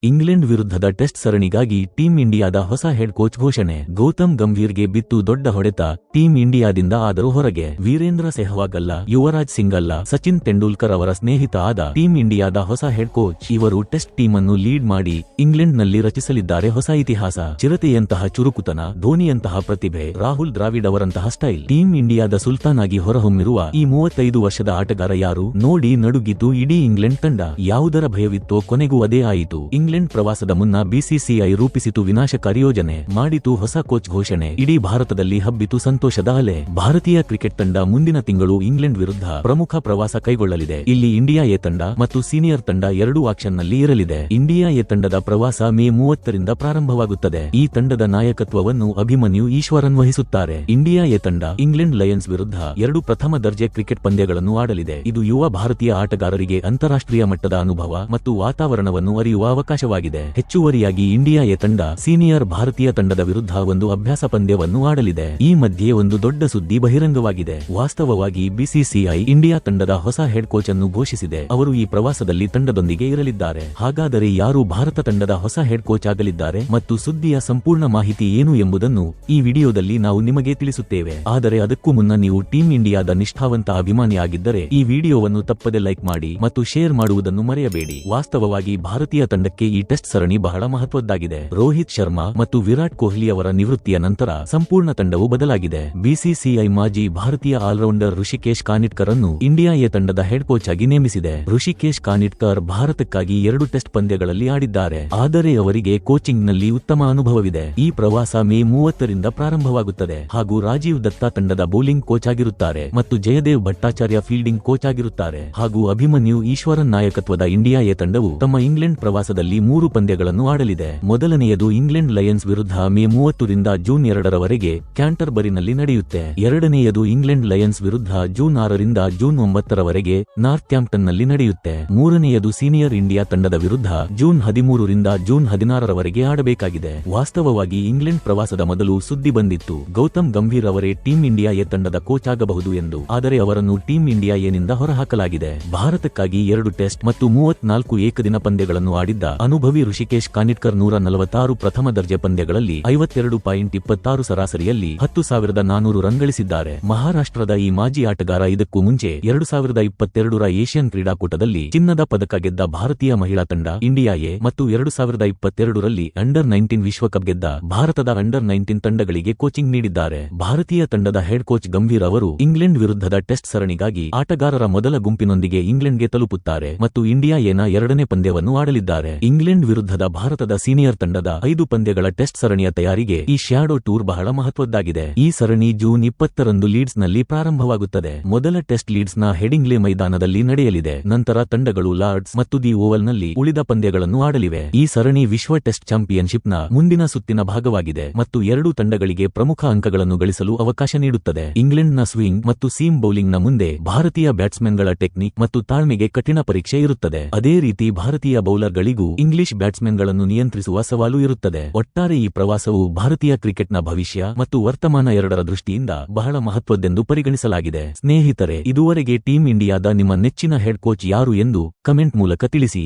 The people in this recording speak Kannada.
ಇಂಗ್ಲೆಂಡ್ ವಿರುದ್ಧದ ಟೆಸ್ಟ್ ಸರಣಿಗಾಗಿ ಟೀಂ ಇಂಡಿಯಾದ ಹೊಸ ಹೆಡ್ ಕೋಚ್ ಘೋಷಣೆ. ಗೌತಮ್ ಗಂಭೀರ್ಗೆ ಬಿತ್ತು ದೊಡ್ಡ ಹೊಡೆತ. ಟೀಂ ಇಂಡಿಯಾದಿಂದ ಆದರೂ ಹೊರಗೆ. ವೀರೇಂದ್ರ ಸೆಹ್ವಾಗ್ ಅಲ್ಲ, ಯುವರಾಜ್ ಸಿಂಗ್ ಅಲ್ಲ, ಸಚಿನ್ ತೆಂಡೂಲ್ಕರ್ ಅವರ ಸ್ನೇಹಿತ ಆದ ಟೀಂ ಇಂಡಿಯಾದ ಹೊಸ ಹೆಡ್ ಕೋಚ್. ಇವರು ಟೆಸ್ಟ್ ಟೀಮ್ ಅನ್ನು ಲೀಡ್ ಮಾಡಿ ಇಂಗ್ಲೆಂಡ್ನಲ್ಲಿ ರಚಿಸಲಿದ್ದಾರೆ ಹೊಸ ಇತಿಹಾಸ. ಚಿರತೆಯಂತಹ ಚುರುಕುತನ, ಧೋನಿಯಂತಹ ಪ್ರತಿಭೆ, ರಾಹುಲ್ ದ್ರಾವಿಡ್ ಅವರಂತಹ ಸ್ಟೈಲ್. ಟೀಂ ಇಂಡಿಯಾದ ಸುಲ್ತಾನ್ ಆಗಿ ಹೊರಹೊಮ್ಮಿರುವ ಈ 35 ವರ್ಷದ ಆಟಗಾರ ಯಾರು? ನೋಡಿ ನಡುಗಿತು ಇಡೀ ಇಂಗ್ಲೆಂಡ್ ತಂಡ. ಯಾವುದರ ಭಯವಿತ್ತೋ ಕೊನೆಗೂ ಅದೇ ಆಯಿತು. ಇಂಗ್ಲೆಂಡ್ ಪ್ರವಾಸದ ಮುನ್ನ ಬಿಸಿಸಿಐ ರೂಪಿಸಿತು ವಿನಾಶಕಾರಿ ಯೋಜನೆ. ಮಾಡಿತು ಹೊಸ ಕೋಚ್ ಘೋಷಣೆ. ಇಡೀ ಭಾರತದಲ್ಲಿ ಹಬ್ಬಿತು ಸಂತೋಷದ ಅಲೆ. ಭಾರತೀಯ ಕ್ರಿಕೆಟ್ ತಂಡ ಮುಂದಿನ ತಿಂಗಳು ಇಂಗ್ಲೆಂಡ್ ವಿರುದ್ಧ ಪ್ರಮುಖ ಪ್ರವಾಸ ಕೈಗೊಳ್ಳಲಿದೆ. ಇಲ್ಲಿ ಇಂಡಿಯಾ ಎ ತಂಡ ಮತ್ತು ಸೀನಿಯರ್ ತಂಡ ಎರಡೂ ಆಕ್ಷನ್ನಲ್ಲಿ ಇರಲಿದೆ. ಇಂಡಿಯಾ ಎ ತಂಡದ ಪ್ರವಾಸ ಮೇ 30ರಿಂದ ಪ್ರಾರಂಭವಾಗುತ್ತದೆ. ಈ ತಂಡದ ನಾಯಕತ್ವವನ್ನು ಅಭಿಮನ್ಯು ಈಶ್ವರನ್ ವಹಿಸುತ್ತಾರೆ. ಇಂಡಿಯಾ ಎ ತಂಡ ಇಂಗ್ಲೆಂಡ್ ಲಯನ್ಸ್ ವಿರುದ್ಧ 2 ಪ್ರಥಮ ದರ್ಜೆ ಕ್ರಿಕೆಟ್ ಪಂದ್ಯಗಳನ್ನು ಆಡಲಿದೆ. ಇದು ಯುವ ಭಾರತೀಯ ಆಟಗಾರರಿಗೆ ಅಂತಾರಾಷ್ಟ್ರೀಯ ಮಟ್ಟದ ಅನುಭವ ಮತ್ತು ವಾತಾವರಣವನ್ನು ಅರಿಯುವ ಅವಕಾಶವಾಗಿದೆ. ಹೆಚ್ಚುವರಿಯಾಗಿ ಇಂಡಿಯಾ ಎ ತಂಡ ಸೀನಿಯರ್ ಭಾರತೀಯ ತಂಡದ ವಿರುದ್ಧ ಒಂದು ಅಭ್ಯಾಸ ಪಂದ್ಯವನ್ನು ಆಡಲಿದೆ. ಈ ಮಧ್ಯೆ ಒಂದು ದೊಡ್ಡ ಸುದ್ದಿ ಬಹಿರಂಗವಾಗಿದೆ. ವಾಸ್ತವವಾಗಿ ಬಿಸಿಸಿಐ ಇಂಡಿಯಾ ತಂಡದ ಹೊಸ ಹೆಡ್ ಕೋಚ್ ಅನ್ನು ಘೋಷಿಸಿದೆ. ಅವರು ಈ ಪ್ರವಾಸದಲ್ಲಿ ತಂಡದೊಂದಿಗೆ ಇರಲಿದ್ದಾರೆ. ಹಾಗಾದರೆ ಯಾರು ಭಾರತ ತಂಡದ ಹೊಸ ಹೆಡ್ ಕೋಚ್ ಆಗಲಿದ್ದಾರೆ ಮತ್ತು ಸುದ್ದಿಯ ಸಂಪೂರ್ಣ ಮಾಹಿತಿ ಏನು ಎಂಬುದನ್ನು ಈ ವಿಡಿಯೋದಲ್ಲಿ ನಾವು ನಿಮಗೆ ತಿಳಿಸುತ್ತೇವೆ. ಆದರೆ ಅದಕ್ಕೂ ಮುನ್ನ ನೀವು ಟೀಂ ಇಂಡಿಯಾದ ನಿಷ್ಠಾವಂತ ಅಭಿಮಾನಿ ಆಗಿದ್ದರೆ ಈ ವಿಡಿಯೋವನ್ನು ತಪ್ಪದೆ ಲೈಕ್ ಮಾಡಿ ಮತ್ತು ಶೇರ್ ಮಾಡುವುದನ್ನು ಮರೆಯಬೇಡಿ. ವಾಸ್ತವವಾಗಿ ಭಾರತೀಯ ತಂಡಕ್ಕೆ ಈ ಟೆಸ್ಟ್ ಸರಣಿ ಬಹಳ ಮಹತ್ವದ್ದಾಗಿದೆ. ರೋಹಿತ್ ಶರ್ಮಾ ಮತ್ತು ವಿರಾಟ್ ಕೊಹ್ಲಿ ಅವರ ನಿವೃತ್ತಿಯ ನಂತರ ಸಂಪೂರ್ಣ ತಂಡವು ಬದಲಾಗಿದೆ. ಬಿಸಿಸಿಐ ಮಾಜಿ ಭಾರತೀಯ ಆಲ್ರೌಂಡರ್ ಋಷಿಕೇಶ್ ಕಾನಿಟ್ಕರ್ ಅನ್ನು ಇಂಡಿಯಾ ಎ ತಂಡದ ಹೆಡ್ ಕೋಚ್ ಆಗಿ ನೇಮಿಸಿದೆ. ಋಷಿಕೇಶ್ ಕಾನಿಟ್ಕರ್ ಭಾರತಕ್ಕಾಗಿ 2 ಟೆಸ್ಟ್ ಪಂದ್ಯಗಳಲ್ಲಿ ಆಡಿದ್ದಾರೆ. ಆದರೆ ಅವರಿಗೆ ಕೋಚಿಂಗ್ ನಲ್ಲಿ ಉತ್ತಮ ಅನುಭವವಿದೆ. ಈ ಪ್ರವಾಸ ಮೇ 30ರಿಂದ ಪ್ರಾರಂಭವಾಗುತ್ತದೆ ಹಾಗೂ ರಾಜೀವ್ ದತ್ತಾ ತಂಡದ ಬೌಲಿಂಗ್ ಕೋಚ್ ಆಗಿರುತ್ತಾರೆ ಮತ್ತು ಜಯದೇವ್ ಭಟ್ಟಾಚಾರ್ಯ ಫೀಲ್ಡಿಂಗ್ ಕೋಚ್ ಆಗಿರುತ್ತಾರೆ ಹಾಗೂ ಅಭಿಮನ್ಯು ಈಶ್ವರನ್ ನಾಯಕತ್ವದ ಇಂಡಿಯಾ ಎ ತಂಡವು ತಮ್ಮ ಇಂಗ್ಲೆಂಡ್ ಪ್ರವಾಸದಲ್ಲಿ 3 ಪಂದ್ಯಗಳನ್ನು ಆಡಲಿದೆ. ಮೊದಲನೆಯದು ಇಂಗ್ಲೆಂಡ್ ಲಯನ್ಸ್ ವಿರುದ್ಧ ಮೇ 30ರಿಂದ ಜೂನ್ 2ರವರೆಗೆ ಕ್ಯಾಂಟರ್ಬರಿನಲ್ಲಿ ನಡೆಯುತ್ತೆ. ಎರಡನೆಯದು ಇಂಗ್ಲೆಂಡ್ ಲಯನ್ಸ್ ವಿರುದ್ಧ ಜೂನ್ 6ರಿಂದ ಜೂನ್ 9ರವರೆಗೆ ನಾರ್ಥ್ಯಾಂಪ್ಟನ್ನಲ್ಲಿ ನಡೆಯುತ್ತೆ. ಮೂರನೆಯದು ಸೀನಿಯರ್ ಇಂಡಿಯಾ ತಂಡದ ವಿರುದ್ಧ ಜೂನ್ 13ರಿಂದ ಜೂನ್ 16ರವರೆಗೆ ಆಡಬೇಕಾಗಿದೆ. ವಾಸ್ತವವಾಗಿ ಇಂಗ್ಲೆಂಡ್ ಪ್ರವಾಸದ ಮೊದಲು ಸುದ್ದಿ ಬಂದಿತ್ತು, ಗೌತಮ್ ಗಂಭೀರ್ ಅವರೇ ಟೀಂ ಇಂಡಿಯಾ ಎ ತಂಡದ ಕೋಚ್ ಆಗಬಹುದು ಎಂದು. ಆದರೆ ಅವರನ್ನು ಟೀಂ ಇಂಡಿಯಾ ಎನಿಂದ ಹೊರಹಾಕಲಾಗಿದೆ. ಭಾರತಕ್ಕಾಗಿ 2 ಟೆಸ್ಟ್ ಮತ್ತು 34 ಏಕದಿನ ಪಂದ್ಯಗಳನ್ನು ಆಡಿದ್ದ ಅನುಭವಿ ಋಷಿಕೇಶ್ ಕಾನಿಟ್ಕರ್ 146 ಪ್ರಥಮ ದರ್ಜೆ ಪಂದ್ಯಗಳಲ್ಲಿ 52.26 ಸರಾಸರಿಯಲ್ಲಿ 10,400 ರನ್ ಗಳಿಸಿದ್ದಾರೆ. ಮಹಾರಾಷ್ಟ್ರದ ಈ ಮಾಜಿ ಆಟಗಾರ ಇದಕ್ಕೂ ಮುಂಚೆ 2022ರ ಏಷ್ಯನ್ ಕ್ರೀಡಾಕೂಟದಲ್ಲಿ ಚಿನ್ನದ ಪದಕ ಗೆದ್ದ ಭಾರತೀಯ ಮಹಿಳಾ ತಂಡ ಇಂಡಿಯಾ ಎ ಮತ್ತು 2022ರಲ್ಲಿ ಅಂಡರ್-19 ವಿಶ್ವಕಪ್ ಗೆದ್ದ ಭಾರತದ ಅಂಡರ್-19 ತಂಡಗಳಿಗೆ ಕೋಚಿಂಗ್ ನೀಡಿದ್ದಾರೆ. ಭಾರತೀಯ ತಂಡದ ಹೆಡ್ ಕೋಚ್ ಗಂಭೀರ್ ಅವರು ಇಂಗ್ಲೆಂಡ್ ವಿರುದ್ಧದ ಟೆಸ್ಟ್ ಸರಣಿಗಾಗಿ ಆಟಗಾರರ ಮೊದಲ ಗುಂಪಿನೊಂದಿಗೆ ಇಂಗ್ಲೆಂಡ್ಗೆ ತಲುಪುತ್ತಾರೆ ಮತ್ತು ಇಂಡಿಯಾ ಎನ 2ನೇ ಪಂದ್ಯವನ್ನು ಆಡಲಿದ್ದಾರೆ. ಇಂಗ್ಲೆಂಡ್ ವಿರುದ್ಧದ ಭಾರತದ ಸೀನಿಯರ್ ತಂಡದ 5 ಪಂದ್ಯಗಳ ಟೆಸ್ಟ್ ಸರಣಿಯ ತಯಾರಿಗೆ ಈ ಶ್ಯಾಡೋ ಟೂರ್ ಬಹಳ ಮಹತ್ವದ್ದಾಗಿದೆ. ಈ ಸರಣಿ ಜೂನ್ 20ರಂದು ಲೀಡ್ಸ್ ನಲ್ಲಿ ಪ್ರಾರಂಭವಾಗುತ್ತದೆ. ಮೊದಲ ಟೆಸ್ಟ್ ಲೀಡ್ಸ್ ನ ಹೆಡಿಂಗ್ಲೆ ಮೈದಾನದಲ್ಲಿ ನಡೆಯಲಿದೆ. ನಂತರ ತಂಡಗಳು ಲಾರ್ಡ್ಸ್ ಮತ್ತು ದಿ ಓವಲ್ ನಲ್ಲಿ ಉಳಿದ ಪಂದ್ಯಗಳನ್ನು ಆಡಲಿವೆ. ಈ ಸರಣಿ ವಿಶ್ವ ಟೆಸ್ಟ್ ಚಾಂಪಿಯನ್ಶಿಪ್ ನ ಮುಂದಿನ ಸುತ್ತಿನ ಭಾಗವಾಗಿದೆ ಮತ್ತು 2 ತಂಡಗಳಿಗೆ ಪ್ರಮುಖ ಅಂಕಗಳನ್ನು ಗಳಿಸಲು ಅವಕಾಶ ನೀಡುತ್ತದೆ. ಇಂಗ್ಲೆಂಡ್ ನ ಸ್ವಿಂಗ್ ಮತ್ತು ಸೀಮ್ ಬೌಲಿಂಗ್ ನ ಮುಂದೆ ಭಾರತೀಯ ಬ್ಯಾಟ್ಸ್ಮನ್ಗಳ ಟೆಕ್ನಿಕ್ ಮತ್ತು ತಾಳ್ಮೆಗೆ ಕಠಿಣ ಪರೀಕ್ಷೆ ಇರುತ್ತದೆ. ಅದೇ ರೀತಿ ಭಾರತೀಯ ಬೌಲರ್ಗಳಿಗೂ ಇಂಗ್ಲಿಷ್ ಬ್ಯಾಟ್ಸ್ಮನ್ಗಳನ್ನು ನಿಯಂತ್ರಿಸುವ ಸವಾಲು ಇರುತ್ತದೆ. ಒಟ್ಟಾರೆ ಈ ಪ್ರವಾಸವು ಭಾರತೀಯ ಕ್ರಿಕೆಟ್ನ ಭವಿಷ್ಯ ಮತ್ತು ವರ್ತಮಾನ ಎರಡರ ದೃಷ್ಟಿಯಿಂದ ಬಹಳ ಮಹತ್ವದ್ದೆಂದು ಪರಿಗಣಿಸಲಾಗಿದೆ. ಸ್ನೇಹಿತರೆ, ಇದುವರೆಗೆ ಟೀಂ ಇಂಡಿಯಾದ ನಿಮ್ಮ ನೆಚ್ಚಿನ ಹೆಡ್ ಕೋಚ್ ಯಾರು ಎಂದು ಕಮೆಂಟ್ ಮೂಲಕ ತಿಳಿಸಿ.